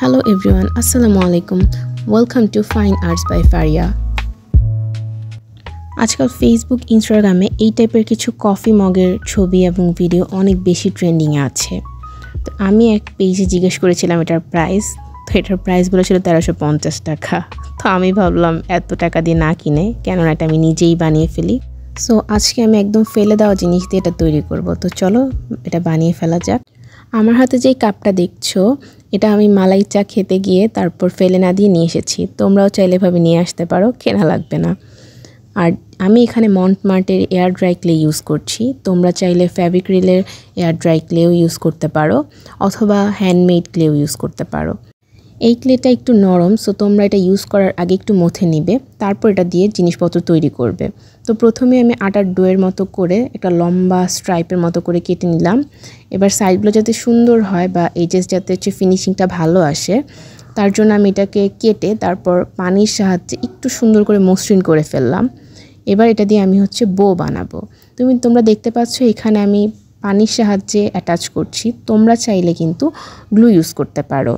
Hello everyone, Assalamualaikum. Welcome to Fine Arts by Faria. আজকাল Facebook ইনস্টাগ্রামে এই টাইপের কিছু কফি মগের ছবি এবং ভিডিও অনেক বেশি ট্রেন্ডিং এ আছে। তো আমি এক পেজে জিজ্ঞেস করেছিলাম এটার প্রাইস। তো এটার প্রাইস বলেছিল 1350 টাকা। তো আমি ভাবলাম এত টাকা দিয়ে না কিনে কেন না এটা আমি নিজেই বানিয়ে ফেলি। সো আজকে আমি একদম ফেলে দেওয়া জিনিস দিয়ে এটা তৈরি করব। তো চলো এটা বানিয়ে ফেলা যাক। আমার হাতে যে কাপটা দেখছো এটা আমি মালাই চা খেতে গিয়ে তারপর ফেলে না দিয়ে নিয়ে এসেছি। তোমরাও চাইলে এভাবে নিয়ে আসতে পারো, কেনা লাগবে না। আর আমি এখানে মন্টমার্টের এয়ার ড্রাই ক্লে ইউজ করছি। তোমরা চাইলে ফেভিক্রিলের এয়ার ড্রাই ক্লেও ইউজ করতে পারো অথবা হ্যান্ডমেড ক্লেও ইউজ করতে পারো। এই ক্লেটা একটু নরম, সো তোমরা এটা ইউজ করার আগে একটু মথে নিবে, তারপর এটা দিয়ে জিনিসপত্র তৈরি করবে। তো প্রথমে আমি আটার ডোয়ের মতো করে একটা লম্বা স্ট্রাইপের মতো করে কেটে নিলাম। এবার সাইডগুলো যাতে সুন্দর হয় বা এজেস যাতে ফিনিশিংটা ভালো আসে তার জন্য আমি এটাকে কেটে তারপর পানির সাহায্যে একটু সুন্দর করে মসৃণ করে ফেললাম। এবার এটা দিয়ে আমি বো বানাবো। তোমরা দেখতে পাচ্ছ এখানে আমি পানির সাহায্যে অ্যাটাচ করছি। তোমরা চাইলে কিন্তু গ্লু ইউজ করতে পারো।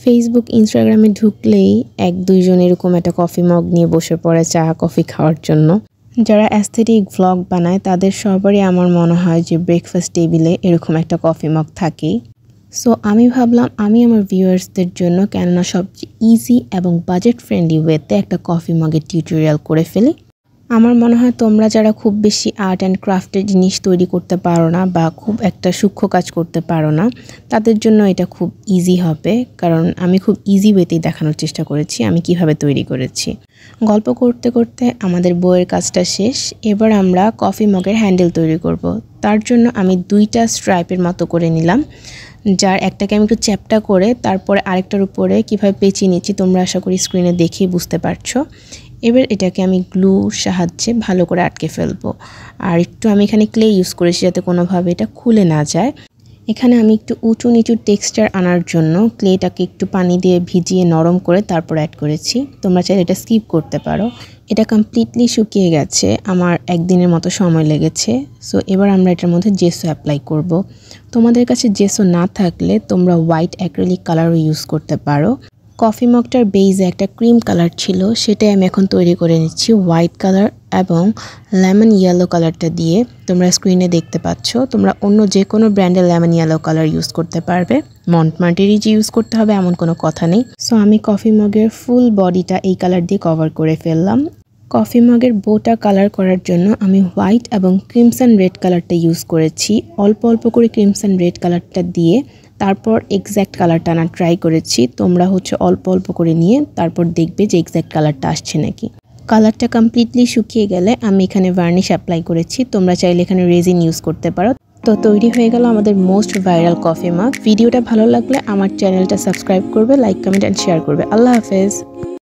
ফেসবুক ইনস্টাগ্রামে ঢুকলেই এক দুইজন এরকম একটা কফি মগ নিয়ে বসে পড়ে চা কফি খাওয়ার জন্য। যারা অ্যাস্থেটিক ভ্লগ বানায় তাদের সবারই আমার মনে হয় যে ব্রেকফাস্ট টেবিলে এরকম একটা কফি মগ থাকেই। সো আমি ভাবলাম আমি আমার ভিউয়ার্সদের জন্য কেননা সবচেয়ে ইজি এবং বাজেট ফ্রেন্ডলি ওয়েতে একটা কফি মগের টিউটোরিয়াল করে ফেলি। আমার মনে হয় তোমরা যারা খুব বেশি আর্ট অ্যান্ড ক্রাফটের জিনিস তৈরি করতে পারো না বা খুব একটা সূক্ষ্ম কাজ করতে পারো না তাদের জন্য এটা খুব ইজি হবে, কারণ আমি খুব ইজি ওয়েতেই দেখানোর চেষ্টা করেছি আমি কিভাবে তৈরি করেছি। গল্প করতে করতে আমাদের বইয়ের কাজটা শেষ। এবার আমরা কফি মগের হ্যান্ডেল তৈরি করব। তার জন্য আমি দুইটা স্ট্রাইপের মতো করে নিলাম, যার একটাকে আমি একটু চ্যাপটা করে তারপরে আরেকটার উপরে কীভাবে পেঁচিয়ে নিচ্ছি তোমরা আশা করি স্ক্রিনে দেখেই বুঝতে পারছো। এবার এটাকে আমি গ্লুর সাহায্যে ভালো করে আটকে ফেলবো। আর একটু আমি এখানে ক্লে ইউজ করেছি যাতে কোনোভাবে এটা খুলে না যায়। এখানে আমি একটু উঁচু নিচু টেক্সচার আনার জন্য ক্লেটাকে একটু পানি দিয়ে ভিজিয়ে নরম করে তারপর অ্যাড করেছি। তোমরা চাইলে এটা স্কিপ করতে পারো। এটা কমপ্লিটলি শুকিয়ে গেছে, আমার একদিনের মতো সময় লেগেছে। সো এবার আমরা এটার মধ্যে জেসো অ্যাপ্লাই করব। তোমাদের কাছে জেসো না থাকলে তোমরা হোয়াইট অ্যাক্রিলিক কালারও ইউজ করতে পারো। কফি মগটার বেইজে একটা ক্রিম কালার ছিল, সেটাই আমি এখন তৈরি করে নিচ্ছি হোয়াইট কালার এবং লেমন ইয়েলো কালারটা দিয়ে। তোমরা স্ক্রিনে দেখতে পাচ্ছ। তোমরা অন্য যে কোনো ব্র্যান্ডের লেমন ইয়েলো কালার ইউজ করতে পারবে, মন্টমার্টেরই যে ইউজ করতে হবে এমন কোনো কথা নেই। সো আমি কফি মগের ফুল বডিটা এই কালার দিয়ে কভার করে ফেললাম। কফি মগের বোটা কালার করার জন্য আমি হোয়াইট এবং ক্রিমসন রেড কালারটা ইউজ করেছি। অল্প অল্প করে ক্রিমসন রেড কালারটা দিয়ে তারপর এক্স্যাক্ট কালারটা আনার ট্রাই করেছি। তোমরা অল্প অল্প করে নিয়ে তারপর দেখবে যে এক্স্যাক্ট কালারটা আসছে নাকি। কালারটা কমপ্লিটলি শুকিয়ে গেলে আমি এখানে ভার্নিশ অ্যাপ্লাই করেছি। তোমরা চাইলে এখানে রেজিন ইউজ করতে পারো। তো তৈরি হয়ে গেল আমাদের মোস্ট ভাইরাল কফি মগ। ভিডিওটা ভালো লাগলে আমার চ্যানেলটা সাবস্ক্রাইব করবে, লাইক কমেন্ট অ্যান্ড শেয়ার করবে। আল্লাহ হাফেজ।